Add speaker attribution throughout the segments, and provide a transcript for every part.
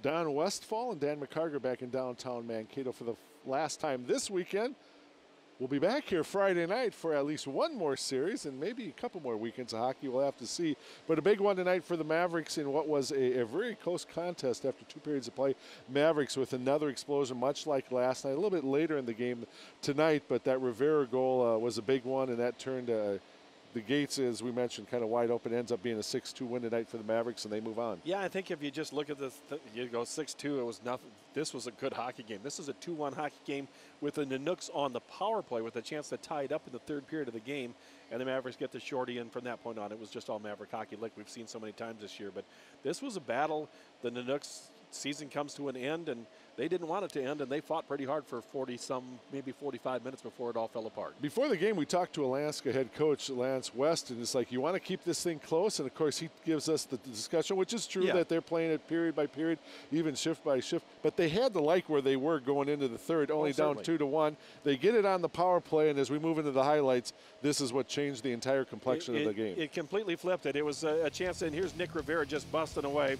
Speaker 1: Don Westfall and Dan McCarger back in downtown Mankato for the last time this weekend. We'll be back here Friday night for at least one more series and maybe a couple more weekends of hockey. We'll have to see. But a big one tonight for the Mavericks in what was a very close contest after 2 periods of play. Mavericks with another explosion, much like last night, a little bit later in the game tonight. But that Rivera goal was a big one, and that turned the gates, as we mentioned, kind of wide open. Ends up being a 6-2 win tonight for the Mavericks, and they move on.
Speaker 2: Yeah, I think if you just look at this, you go 6-2, it was nothing. This was a good hockey game. This is a 2-1 hockey game with the Nanooks on the power play with a chance to tie it up in the third period of the game, and the Mavericks get the shorty, and from that point on, it was just all Maverick hockey like we've seen so many times this year. But this was a battle. The Nanooks season comes to an end, and they didn't want it to end, and they fought pretty hard for 40-some, maybe 45 minutes before it all fell apart.
Speaker 1: Before the game, we talked to Alaska head coach Lance West, and it's like, you want to keep this thing close, and of course he gives us the discussion, which is true, that they're playing it period by period, even shift by shift, but they had to like where they were going into the third, only down 2-1. They get it on the power play, and as we move into the highlights, this is what changed the entire complexion of the game.
Speaker 2: It completely flipped it. It was a chance, and here's Nick Rivera just busting away.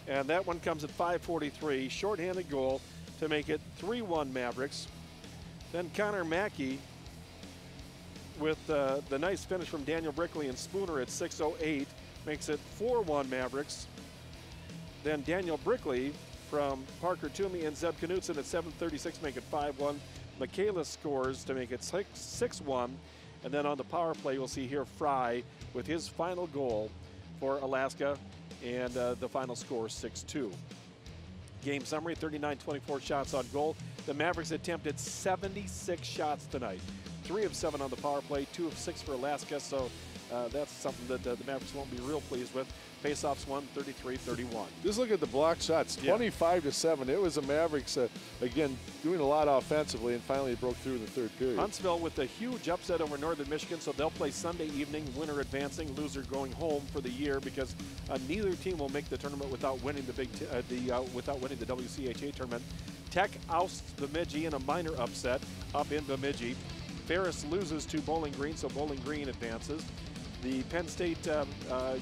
Speaker 2: And that one comes at 5:43, shorthanded goal to make it 3-1 Mavericks. Then Connor Mackey with the nice finish from Daniel Brickley and Spooner at 6:08 makes it 4-1 Mavericks. Then Daniel Brickley from Parker Toomey and Zeb Knutson at 7:36 make it 5-1. Michaela scores to make it 6-1. And then on the power play, we'll see here Fry with his final goal for Alaska. And the final score is 6-2. Game summary, 39-24 shots on goal. The Mavericks attempted 76 shots tonight. 3 of 7 on the power play, 2 of 6 for Alaska. So that's something that the Mavericks won't be real pleased with. Faceoffs won 33-31.
Speaker 1: Just look at the block shots, 25-7. It was the Mavericks, again, doing a lot offensively, and finally it broke through in the third period.
Speaker 2: Huntsville with a huge upset over Northern Michigan, so they'll play Sunday evening, winner advancing, loser going home for the year, because neither team will make the tournament without winning without winning the WCHA tournament. Tech ousts Bemidji in a minor upset up in Bemidji. Ferris loses to Bowling Green, so Bowling Green advances. The Penn State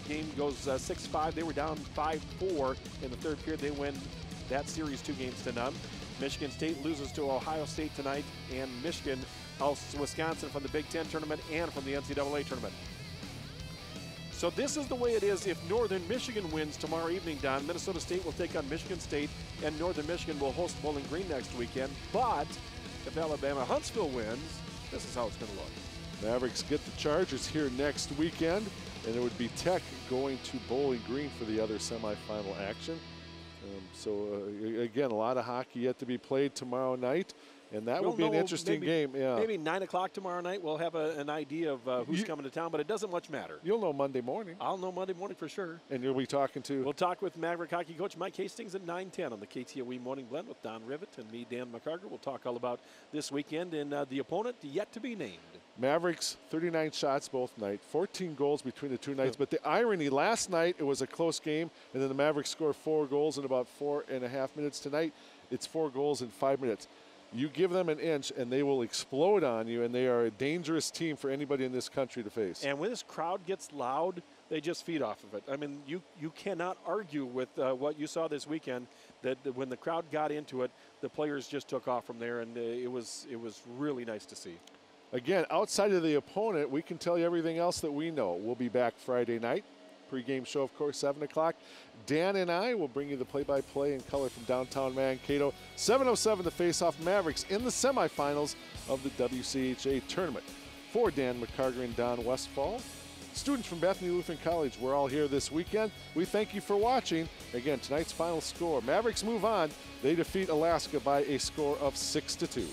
Speaker 2: game goes 6-5. They were down 5-4 in the third period. They win that series 2-0. Michigan State loses to Ohio State tonight, and Michigan ousts Wisconsin from the Big Ten tournament and from the NCAA tournament. So this is the way it is if Northern Michigan wins tomorrow evening, Don. Minnesota State will take on Michigan State, and Northern Michigan will host Bowling Green next weekend. But if Alabama Huntsville wins, this is how it's going to look.
Speaker 1: Mavericks get the Chargers here next weekend, and it would be Tech going to Bowling Green for the other semifinal action. Again, a lot of hockey yet to be played tomorrow night, and that will be an interesting game. Yeah.
Speaker 2: Maybe 9 o'clock tomorrow night, we'll have an idea of who's coming to town, but it doesn't much matter.
Speaker 1: You'll know Monday morning.
Speaker 2: I'll know Monday morning for sure.
Speaker 1: And you'll be talking to?
Speaker 2: We'll talk with Maverick hockey coach Mike Hastings at 9:10 on the KTOE Morning Blend with Don Rivet and me, Dan McCarger. We'll talk all about this weekend and the opponent yet to be named.
Speaker 1: Mavericks, 39 shots both night, 14 goals between the two nights. But the irony, last night it was a close game, and then the Mavericks scored 4 goals in about 4.5 minutes. Tonight, it's 4 goals in 5 minutes. You give them an inch, and they will explode on you, and they are a dangerous team for anybody in this country to face.
Speaker 2: And when this crowd gets loud, they just feed off of it. I mean, you cannot argue with what you saw this weekend, that when the crowd got into it, the players just took off from there, and it was really nice to see.
Speaker 1: Again, outside of the opponent, we can tell you everything else that we know. We'll be back Friday night. Pre-game show, of course, 7 o'clock. Dan and I will bring you the play-by-play in color from downtown Mankato. 7:07 to face off Mavericks in the semifinals of the WCHA Tournament. For Dan McCarger and Don Westfall, students from Bethany Lutheran College, we're all here this weekend. We thank you for watching. Again, tonight's final score. Mavericks move on. They defeat Alaska by a score of 6-2.